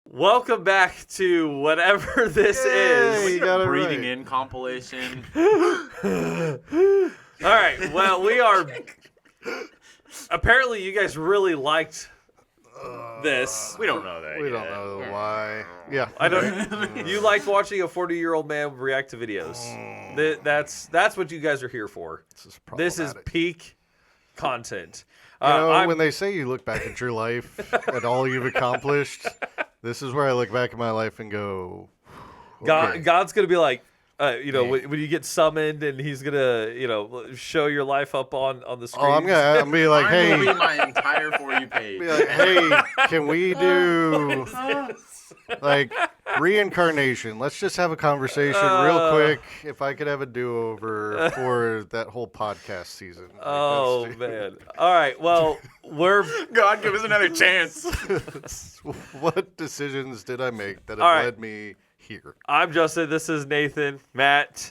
Welcome back to whatever this is. You got it breathing right. in compilation. All right. Well, we are. Apparently, you guys really liked this. We don't know that. We don't know why. Yeah. I don't. You liked watching a 40-year-old man react to videos. That's what you guys are here for. This is peak content. You know, when they say you look back at your life at all you've accomplished, this is where I look back at my life and go, okay. God's gonna be like, when you get summoned, and He's gonna, show your life up on the screen. Oh, I'm gonna be like, hey, I'm gonna be my entire For You page. be like, hey, can we do like reincarnation? Let's just have a conversation real quick. If I could have a do-over for that whole podcast season. Like, Oh man! All right, well, we're God, give us another chance. what decisions did I make that All have right. led me here? I'm Justin. This is Nathan. Matt.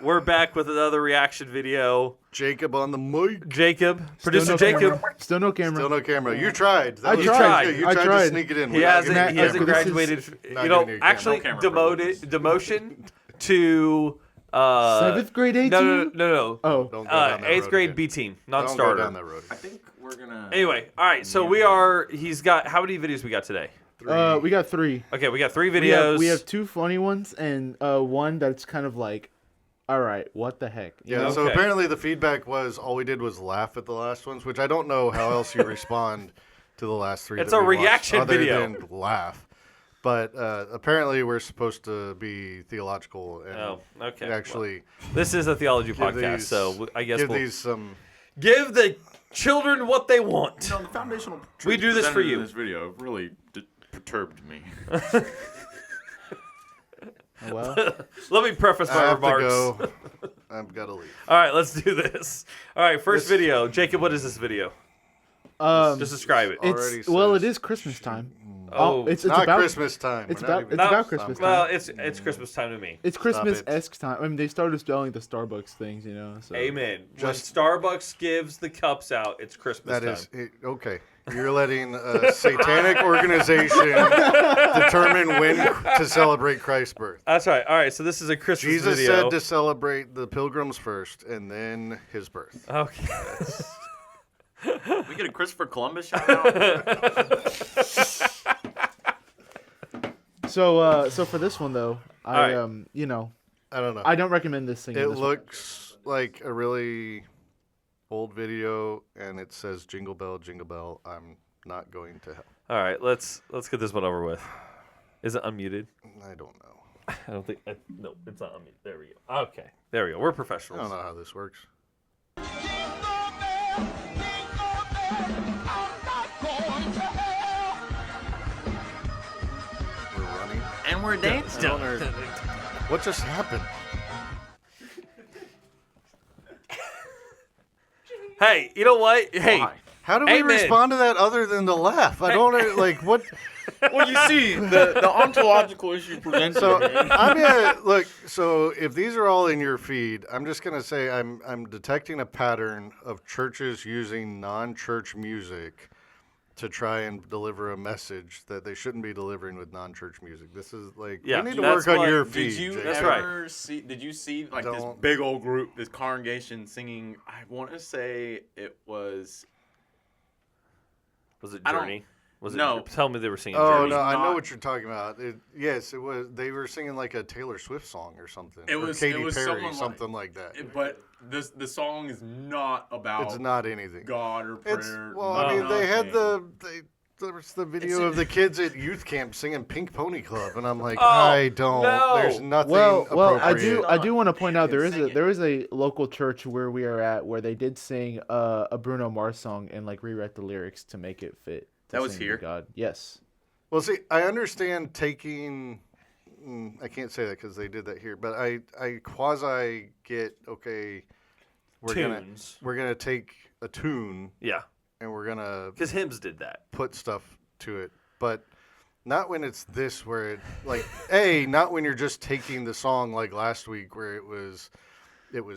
We're back with another reaction video. Jacob on the mic. Jacob, producer no Jacob. camera. Still no camera. Still no camera. You tried. I was tried. good. You I tried to tried. sneak it in. He We're not hasn't. giving He you hasn't camera. graduated. Not giving you Actually, camera. No camera demotion to 7th grade A team? No. Oh, Don't go down that 8th road grade again. B team, Don't go non-starter. down that road. I think we're gonna. Anyway, all right. So we are. He's got how many videos we got today? we got 3. Okay, we got 3 videos. We have 2 funny ones and one that's kind of like, all right, what the heck? You Yeah, know? so Okay. apparently the feedback was all we did was laugh at the last ones, which I don't know how else you respond to the last 3. It's that a we watched reaction other video. than laugh. But apparently we're supposed to be theological and Oh, okay. actually This is a theology give podcast, these, so I guess give we'll these some. give the children what they want. The foundational. We do this for presented in you. This video really perturbed me. Well, Let me preface I my have remarks. to go. I've got to leave. All right, let's do this. All right, first video. Jacob, what is this video? Just describe it. Already it says- is Christmas time. Oh, it's Not about Christmas time. It's We're not about even- it's about No, Christmas Well, time. it's Christmas time to me. It's Christmas-esque time. I mean, they started spelling the Starbucks things, you know. So. Amen. Just- when Starbucks gives the cups out, it's Christmas That time. is okay. You're letting a satanic organization determine when to celebrate Christ's birth. That's right. All right, so this is a Christmas Jesus video. said to celebrate the pilgrims first and then his birth. Okay. We get a Christopher Columbus shout out. So for this one though, right. I I don't know. I don't recommend this thing. It looks like a really old video, and it says "Jingle Bell, Jingle Bell." I'm not going to hell. All right, let's get this one over with. Is it unmuted? I don't know. I don't think. No, it's not unmuted. There we go. Okay, there we go. We're I professionals. don't know how this works. We're running. And we're dancing. What just happened? Hey, you know what? Hey, Why? How do we Amen. respond to that other than to laugh? I don't like what. Well, you see, the ontological issue presented. So I'm gonna look. So if these are all in your feed, I'm just gonna say I'm detecting a pattern of churches using non-church music to try and deliver a message that they shouldn't be delivering with non-church music. This is like Yeah, we need to that's work on what- your Did feed. you Jake. That's ever see? Did you see like this Don't. big old group, this congregation singing? I want to say it was. was it I don't- Journey? Was it? No. Tell me they were singing Oh Journey. no, I know not- what you're talking about. Yes, it was. They were singing like a Taylor Swift song or something. It or was- Katy it was Perry, someone like- something like that. But the song is not about It's not anything. God or prayer. It's well, I mean, they had nothing. there was the video It's- of the kids at youth camp singing Pink Pony Club, and I'm like, Oh, I don't. no. There's nothing. Well, I appropriate. do want to point out Sing it. there is a local church where we are at where they did sing a Bruno Mars song and like rewrite the lyrics to make it fit. to That was sing to here? God, yes. Well, see, I understand taking. I can't say that because they did that here, but I quasi get okay. Tunes. We're gonna take a tune Yeah, and we're gonna because hymns did that. put stuff to it, but not when it's this where it like not when you're just taking the song like last week where it was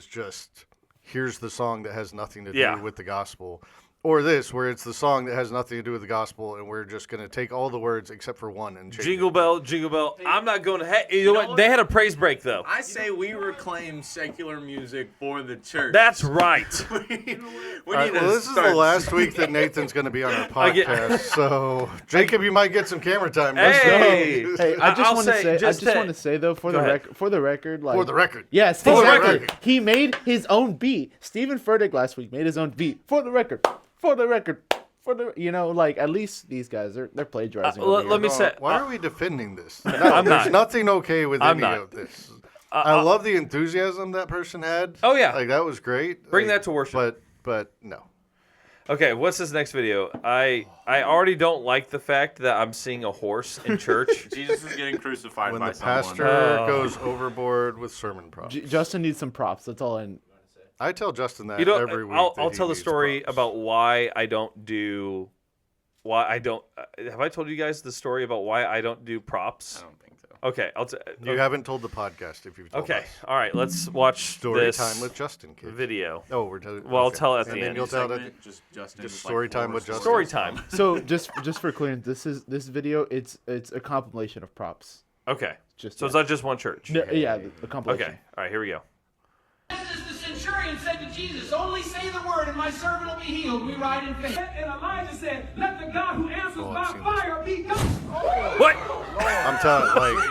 just here's the song that has nothing to do Yeah. with the gospel. Or this, where it's the song that has nothing to do with the gospel, and we're just going to take all the words except for one and change Jingle it. bell, jingle bell. I'm not going to. Hey, you know what? They had a praise break though. I say we reclaim secular music for the church. That's right. we All right, need well, to this is the start last week that Nathan's going to be on our I get- podcast, so Jacob, you might get some camera time. Hey! Hey, I just I'll want to say- say, I just just to- want to say though, for Go the ahead. record, like For the record. yes, For the exactly. record. He made his own beat. Stephen Furtick last week made his own beat. For the record, for the record, for the like at least these guys they're plagiarizing. over let me here. say. Why are we defending this? No, I'm there's not. nothing okay with I'm any not. of this. I love the enthusiasm that person had. Oh, yeah. Like that was great. Bring Like, that to worship. But no. Okay, what's this next video? I already don't like the fact that I'm seeing a horse in church. Jesus is getting crucified When by the pastor Oh. goes overboard with sermon props. Justin needs some props. That's all. I tell Justin that You know, every week. I'll that he tell the needs story props. about why I don't do. Why I don't. Have I told you guys the story about why I don't do props? I don't think so. Okay, You haven't told the podcast if you've told Okay, us. all right. Let's watch Story this time with Justin, kids. video. Oh, we're telling. Well, I'll tell it at the and then end. You'll tell it. Segment, just Justin. just with, story time with horror Justin. Story stories. time. So just for clearance, this video it's a compilation of props. Okay, Just so it's not just one church. No, yeah, the compilation. Okay, all right. Here we go. As the centurion said to Jesus, only say the word and my servant will be healed. We ride in faith. And Elijah said, let the God who answers Oh, by I've seen fire be God. What? I'm telling, like,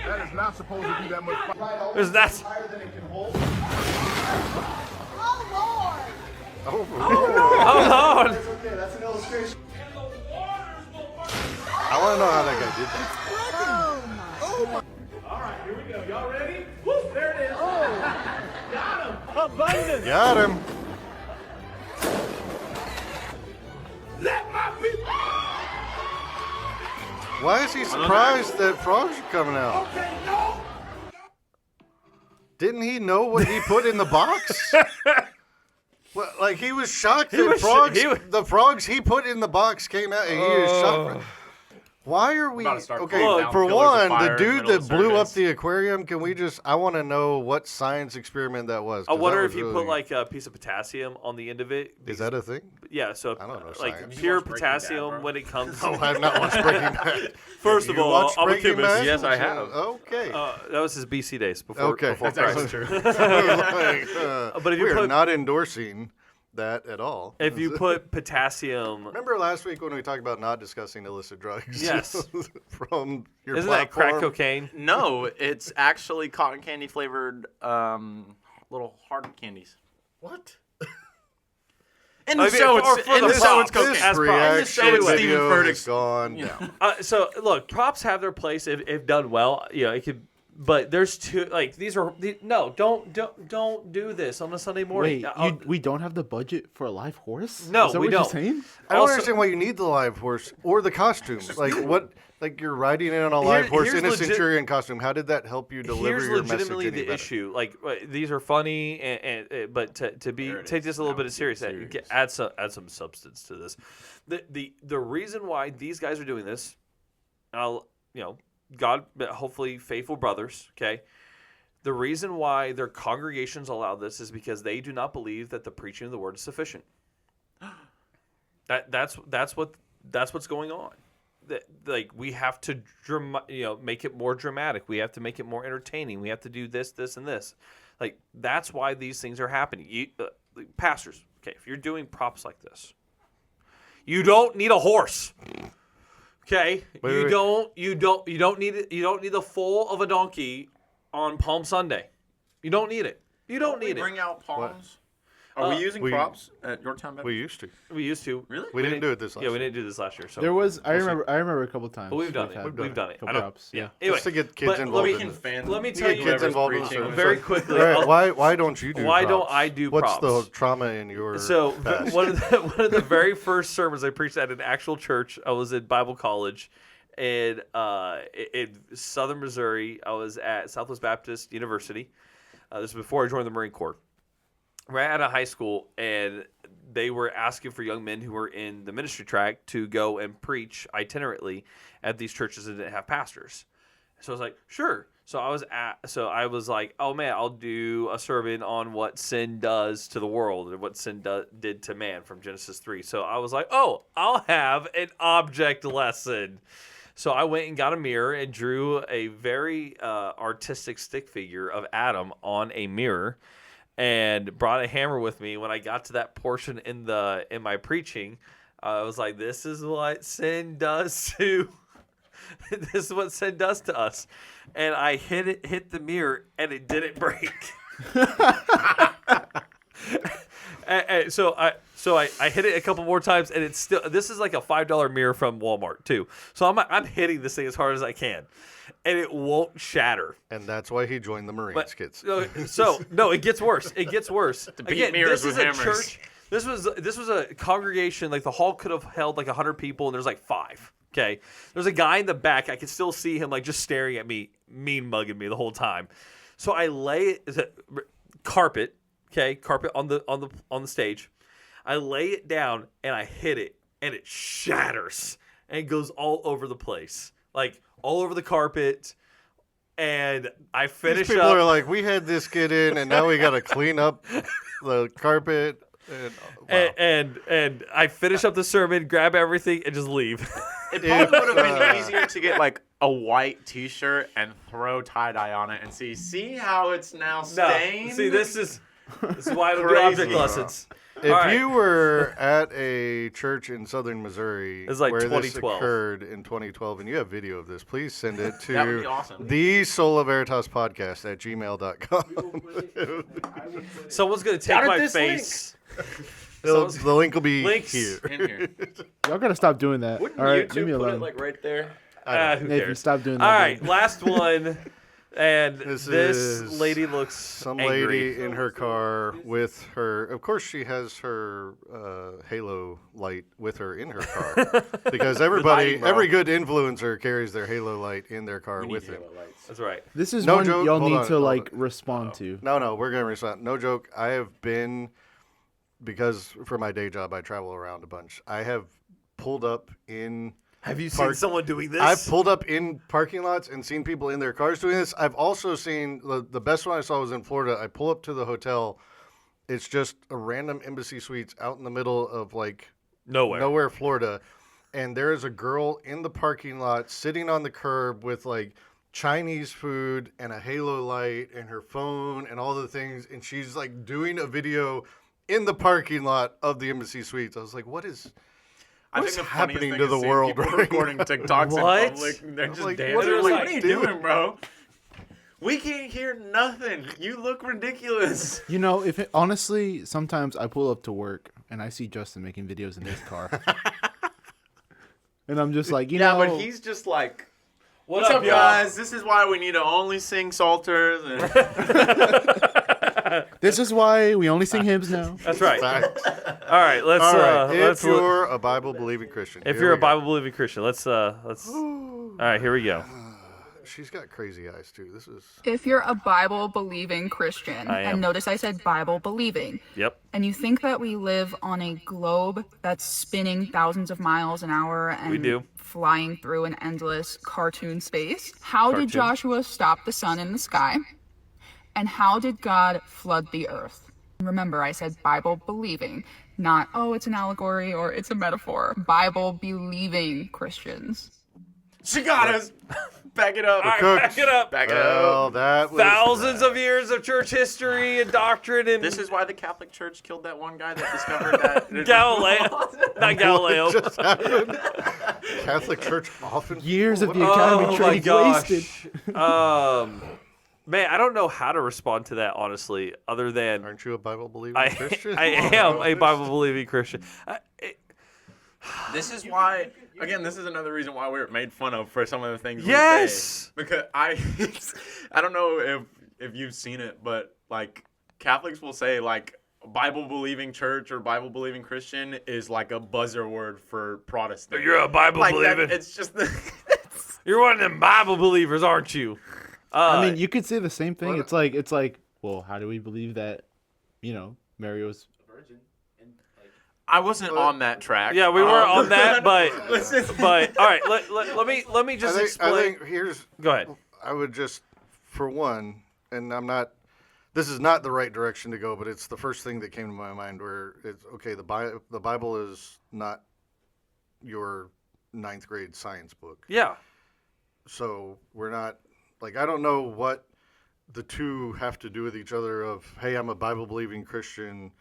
That is not supposed to be that much. Is that? oh, Oh Lord! I want to know how that guy did that. All right, here we go. Y'all ready? Woo, there it is. Got him. Abundance. Got him. Let my people. Why is he surprised that frogs are coming out? Okay, no. Didn't he know what he put in the box? Well, like he was shocked He that was- frogs, he was- the frogs he put in the box came out, and he was shocked. Why are we about to start okay? calling down For pillars of one, fire the in the dude middle that of blew up service. the aquarium. Can we just? I want to know what science experiment that was. I 'cause wonder that if was you really- put like a piece of potassium on the end of it. Is that a thing? Yeah, so I don't know like science. pure watch Breaking Bad, potassium bro? when it comes. Oh, I've not watched Breaking Bad. First Have of you all, watched I'm a Breaking chemist. Bad? Yes, I have. Okay. That was his BC days before. Okay. before That's Christ. true. But if you we are put not endorsing that at all. if you put potassium, Remember last week when we talked about not discussing illicit drugs? Yes. From your isn't that crack platform? cocaine? No, it's actually cotton candy flavored little hard candies. What? In I the mean, show, for it's the in the show, it's props. cocaine. This As props. reaction show, it's Stephen video Furtick's- has gone you down. So look, props have their place if done well. You know, it could. But there's two like these are no. Don't do this on a Sunday morning. Wait, we don't have the budget for a live horse? No, Is that we what you're don't. saying? I don't Also- understand why you need the live horse or the costumes. Like what? Like you're riding in on a live horse here's in a legit- centurion costume. How did that help you deliver Here's your message legitimately any the better? issue. Like these are funny, but to be There it take is. this a little Now bit it's serious. serious. Add some substance to this. The reason why these guys are doing this, God, hopefully faithful brothers. Okay. The reason why their congregations allow this is because they do not believe that the preaching of the word is sufficient. That's what's going on. Like we have to make it more dramatic. We have to make it more entertaining. We have to do this, and this. Like that's why these things are happening. Pastors, okay, if you're doing props like this, you don't need a horse. Okay, Wait. You don't need it. You don't need the foal of a donkey on Palm Sunday. You don't need it. You don't need it. Bring out palms. Are we using we- props at Yorktown Baptist? We used to. We used to. Really? We didn't do it this last Yeah, we year. didn't do this last year. So There was I we'll see. remember a couple times. But we've done we've it. had We've done it. couple I don't. props, Yeah. yeah. Anyway, Just to get kids but involved let in me, it. let me You tell get you kids involved in the preaching. service. very quickly. All right, why don't you do? Why props? don't I do What's props? the trauma in your? So past? one of the very first sermons I preached at an actual church. I was in Bible college, and in Southern Missouri. I was at Southwest Baptist University. This was before I joined the Marine Corps. Right out of high school, and they were asking for young men who were in the ministry track to go and preach itinerantly at these churches that didn't have pastors. So I was like, sure. So I was like, oh man, I'll do a sermon on what sin does to the world and what sin did to man from Genesis 3. So I was like, oh, I'll have an object lesson. So I went and got a mirror and drew a very artistic stick figure of Adam on a mirror, and brought a hammer with me. When I got to that portion in my preaching, I was like, this is what sin does to. This is what sin does to us. And I hit the mirror, and it didn't break. and so I hit it a couple more times, and it's still. This is like a $5 mirror from Walmart too. So I'm hitting this thing as hard as I can, and it won't shatter. And that's why he joined the Marines, kids. So no, it gets worse. It gets worse. To beat mirrors with hammers. Church. This was a congregation. Like the hall could have held like 100 people, and there's like 5. Okay, there's a guy in the back. I can still see him like just staring at me, mean mugging me the whole time. So I lay carpet, carpet on the stage. I lay it down and I hit it, and it shatters and it goes all over the place, like all over the carpet. And I finish These people up. are like, we had this kid in, and now we got to clean up the carpet. And I finish up the sermon, grab everything, and just leave. It probably would have been easier to get like a white T-shirt and throw tie-dye on it and see how it's now stained. See, this is why I don't do Crazy. object lessons. If you were at a church in southern Missouri It's like where this 2012. occurred in 2012 and you have video of this, please send it to That would be awesome. the Sola Veritas podcast at gmail.com. Someone's gonna take Down at my this face. The link will be Links. here. In here. Y'all gotta stop doing that. Wouldn't All right, YouTube leave me put alone. it like right there? Who Nathan, cares? stop doing that. All right, dude. last one. And This this is lady looks Some angry. lady in her car with her. Of course, she has her halo light with her in her car because lighting, bro. every good influencer carries their halo light in their car with them. That's right. This is No one joke. y'all Hold need on, to hold like on. respond to. No, we're gonna respond. No joke. I have been, because for my day job I travel around a bunch. I have pulled up in. Have you seen someone doing this? I've pulled up in parking lots and seen people in their cars doing this. I've also seen the best one I saw was in Florida. I pull up to the hotel. It's just a random Embassy Suites out in the middle of like nowhere, Florida. And there is a girl in the parking lot sitting on the curb with like Chinese food and a halo light and her phone and all the things. And she's like doing a video in the parking lot of the Embassy Suites. I was like, what is What's happening to the world right recording TikToks What? in public. And they're just like, dancing. what They're are like, we what are you doing? doing, bro? We can't hear nothing. You look ridiculous. You know, honestly, sometimes I pull up to work and I see Justin making videos in his car, and I'm just like, you know, but he's just like, What's up, y'all? guys? This is why we need to only sing psalters. And this is why we only sing hymns now. That's right. Facts. All right, let's. All right. Let's If you're a Bible believing Christian, if here you're a we go. Bible believing Christian, let's. All right, here we go. She's got crazy eyes too. This is If you're a Bible believing Christian, I am. and notice I said Bible believing, Yep. and you think that we live on a globe that's spinning thousands of miles an hour and We do. flying through an endless cartoon space, how Cartoon. did Joshua stop the sun in the sky? And how did God flood the earth? Remember, I said Bible believing, not, oh, it's an allegory or it's a metaphor. Bible believing Christians. she got us. Back it up. All right, cooked. back it up. Back it well, up. that was Thousands of years of church history and doctrine and This is why the Catholic Church killed that one guy that discovered that. Galileo. Not Galileo. What just happened? Catholic Church often Years of the What- Academy Oh my training gosh. wasted. Man, I don't know how to respond to that honestly, other than Aren't you a Bible believing I Christian? I am a Bible believing Christian. This is why, again, this is another reason why we're made fun of for some of the things we Yes! say. Because I don't know if you've seen it, but like Catholics will say like Bible believing church or Bible believing Christian is like a buzzer word for Protestant. You're a Bible like that, believing. it's just You're one of them Bible believers, aren't you? I mean, you could say the same thing. It's like, well, how do we believe that, Mary was a virgin? I wasn't on that track. Yeah, we were on that, but Listen. all right. Let me just I explain. think here's. Go ahead. I would just for one, and this is not the right direction to go, but it's the first thing that came to my mind where it's, okay, the Bible is not your 9th grade science book. Yeah. So we're not, like, I don't know what the two have to do with each other of, hey, I'm a Bible-believing Christian,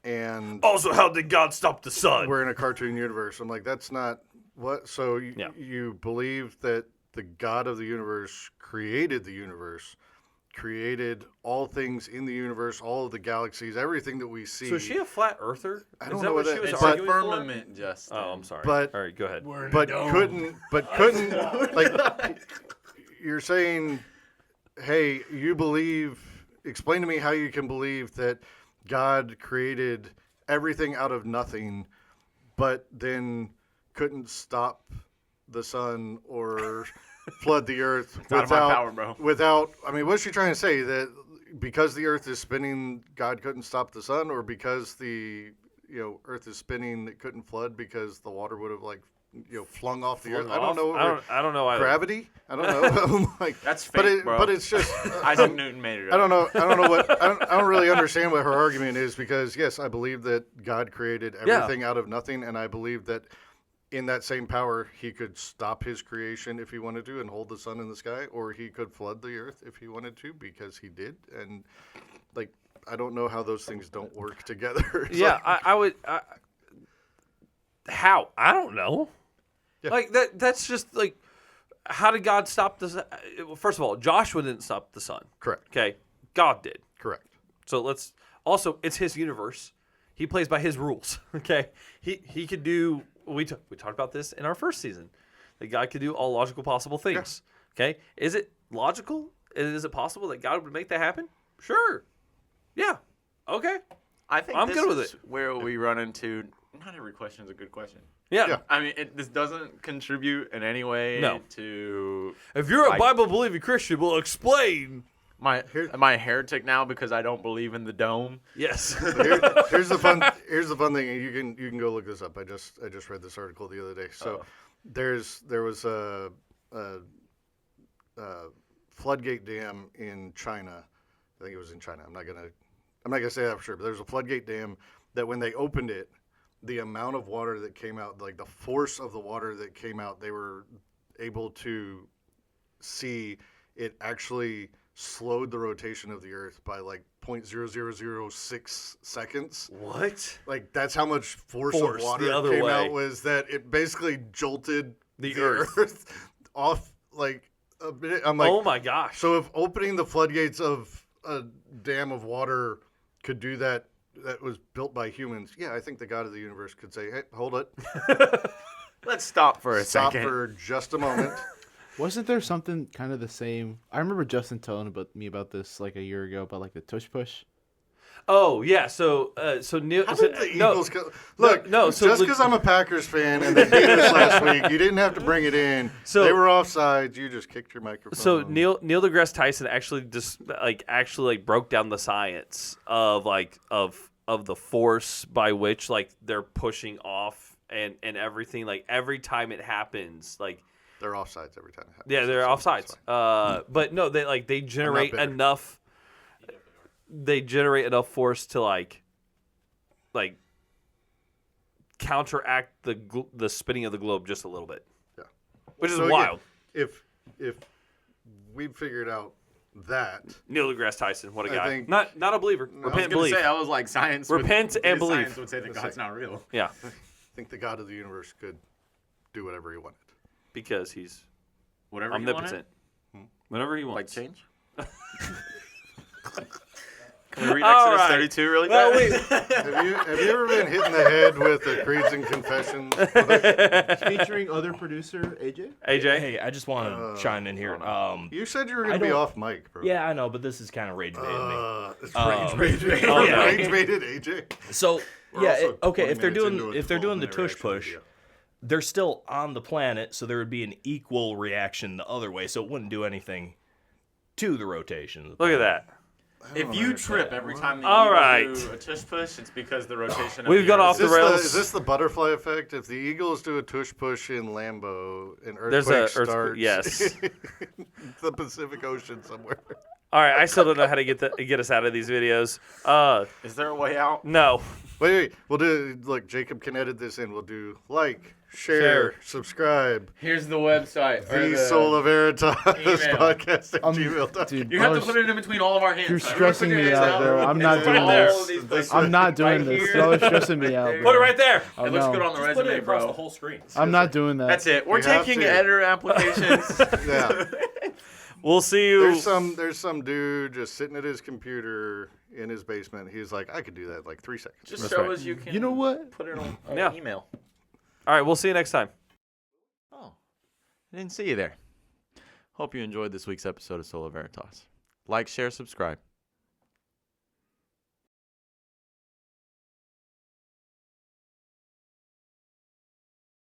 and Also, how did God stop the sun? we're in a cartoon universe. I'm like, that's not what. So you believe that the God of the universe created the universe, created all things in the universe, all of the galaxies, everything that we see. So is she a flat earther? I don't is know that what what she that- was It's arguing a for? firmament, Justin. Oh, I'm sorry. But- all right, go ahead. but couldn't like you're saying, hey, you believe, explain to me how you can believe that God created everything out of nothing, but then couldn't stop the sun or flood the earth out of my power, bro. without, I mean, what's she trying to say? That because the earth is spinning, God couldn't stop the sun, or because the earth is spinning, it couldn't flood because the water would have flung off the earth? I don't know. I don't know either. Gravity? I don't know. I'm like, That's but fake, bro. But it's just Isaac Newton made it up. I don't know. I don't really understand what her argument is, because yes, I believe that God created everything out of nothing, and I believe that in that same power, he could stop his creation if he wanted to and hold the sun in the sky, or he could flood the earth if he wanted to, because he did. And like, I don't know how those things don't work together. It's Yeah, like, I would. How? I don't know. Yeah. Like that's just like, how did God stop the sun? Well, first of all, Joshua didn't stop the sun. correct. Okay, God did. Correct. So let's also, it's his universe. He plays by his rules. Okay, he could do. We talked about this in our first season. That God could do all logical possible things. Okay, is it logical? Is it possible that God would make that happen? Sure. Yeah. Okay. I think I'm this good with is where we run into. Not every question is a good question. Yeah. Yeah. I mean, this doesn't contribute in any way No. to If you're a Like- Bible believing Christian, we'll explain. am I a heretic now because I don't believe in the dome? Yes. Here's the fun thing. And you can go look this up. I just read this article the other day. So there was a floodgate dam in China. I think it was in China. I'm not gonna say that for sure, but there's a floodgate dam that when they opened it, the amount of water that came out, like the force of the water that came out, they were able to see it actually slowed the rotation of the earth by like 0.0006 seconds. What? Like, that's how much force Force, of water the other came way. out, was that it basically jolted The the earth. earth off like a minute. I'm like, Oh my gosh. so if opening the floodgates of a dam of water could do that, that was built by humans, yeah, I think the God of the universe could say, hey, hold it. Let's stop for a Stop second. for just a moment. Wasn't there something kind of the same? I remember Justin telling me about this like a year ago, about like the tush push. Oh yeah. So Neil. How did the no, Eagles go? Look, no, so just look- because I'm a Packers fan and they beat us last week, you didn't have to bring it in. So- they were offsides. You just kicked your microphone. So Neil deGrasse Tyson actually broke down the science of of the force by which they're pushing off and everything. Like every time it happens, they're offsides every time it happens. yeah, they're So offsides. it's fine. But no, they generate bitter. enough. They generate enough force to counteract the spinning of the globe just a little bit, Yeah. which is So, wild. yeah, if we figured out that, Neil deGrasse Tyson, what a I guy! think- Not a believer. I was Repent, gonna believe. say I was like science. Repent and believe. Science would say that God's not real. Yeah, I think the God of the universe could do whatever he wanted. because he's Whatever omnipotent. Whenever he You wanted. wants. Like change. Can we read All Exodus right. 32 really Well, fast? wait. Have you ever been hit in the head with the Creeds and Confessions? Featuring other producer AJ. AJ. Hey, I just want to chime in here. You said you were going I to be don't- off mic, bro. Yeah, I know, but this is kind of rage baiting me. It's rage baited. Oh, no. Rage baited AJ. So We're yeah, also okay. 20 If they're minutes doing into a if they're doing the 12-minute tush reaction push, video. they're still on the planet, so there would be an equal reaction the other way. So it wouldn't do anything to the rotation. Of the Look at planet. that. If you trip every time the All Eagles right. do a tush push, it's because the rotation. We've gone off Is the this rails. is this the butterfly effect? If the Eagles do a tush push in Lambeau, an There's earthquake a starts. yes. The Pacific Ocean somewhere. All right, I still don't know how to get us out of these videos. Is there a way out? No. Wait, we'll do. Look, Jacob can edit this in. We'll do like, share, Share. subscribe. Here's the website. The Sola Veritas email. podcast at gmail.com. Dude, You have to put it in between all of our hands. You're All right, stressing put your me hands out, down. bro. I'm not It's doing all this. of these places. I'm not doing Right this. here, Y'all are stressing me out, right there. bro. Put it right there. Oh, It looks no. good on the Just put it resume, across bro. the whole screen. I'm not doing that. That's it. We're You have taking to. editor applications. Yeah. We'll see you. There's some dude just sitting at his computer in his basement. He's like, I could do that in like 3 seconds. Just show us you can. You know what? Put it on Yeah. email. All right, we'll see you next time. Oh, I didn't see you there. Hope you enjoyed this week's episode of Sola Veritas. Like, share, subscribe.